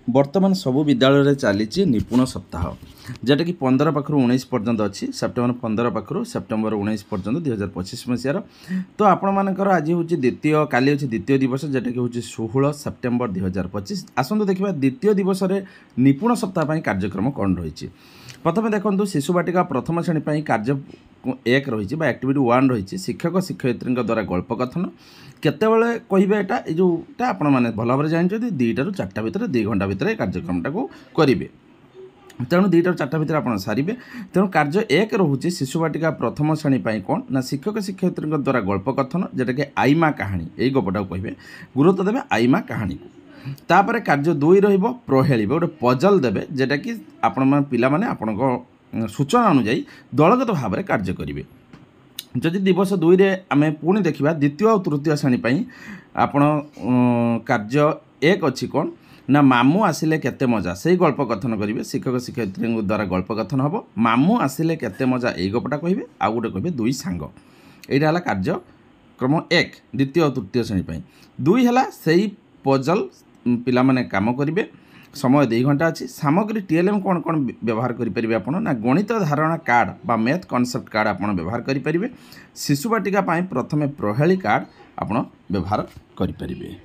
बर्तमान सबु विद्यालय चली निपुण सप्ताह जेटा कि 15 पाखर 19 पर्यंत अच्छी सेप्टेम्बर 15 पाखर सेप्टेम्बर 19 पर्यंत 2025 मसीहार। तो आपण मानकर आज हूँ द्वितीय काली अच्छे द्वितीय दिवस जेटा कि हूँ 16 सेप्टेम्बर 2025। आसतु देखा द्वितीय दिवस में निपुण सप्ताह कार्यक्रम कौन रही। प्रथम देखो शिशु बाटिका प्रथम श्रेणी कार्य 1 रही एक्टिविटी 1 रही शिक्षक शिक्षयित्री द्वारा गल्प कथन केतबले कहे एटा जोटा आपण मैंने भल भाव जानते 2टा ରୁ 4टा भितर 2 घंटा भितर कार्यक्रमटा को करेंगे। तेणु 2टा ରୁ 4टा भितर आप सारे। तेणु कार्य 1 रोचे शिशु बाटिका प्रथम श्रेणी कौन ना शिक्षक शिक्षयित्री द्वारा गल्प कथन जेटा कि आईमा कहानी यही गपटा कहे गुरुत्व देवे आईमा कहानी को। तापर कार्य 2 रहिबो प्रहेली गोटे पजल देवे जेटा कि आपण पिला माने आपण सूचना अनुଯାयी दलगत भाव में कार्य करेंगे। जदि दिवस 2 रे आमे पुणी देखा द्वितीय और तृतीय श्रेणी आपण कार्य 1 अच्छी कौन ना मामू आसिले केते मजा से गल्प कथन करेंगे। शिक्षक शिक्षयित्री द्वारा गल्प कथन हम मामू आसिले केते मजा यही गपटा कहे आउ गोटे कहे 2 सांग। यहाँ है कार्यक्रम 1 द्वितीय और तृतीय श्रेणी 2 है से पजल पिला माने काम करेंगे। समय 2 घंटा अच्छी सामग्री टीएलएम कौन कौन व्यवहार करेंगे आप ना गणित धारणा कार्ड बा मैथ कॉन्सेप्ट कार्ड आप व्यवहार करेंगे। शिशु बाटिका प्रथमे प्रहेली कार्ड आप व्यवहार करेंगे।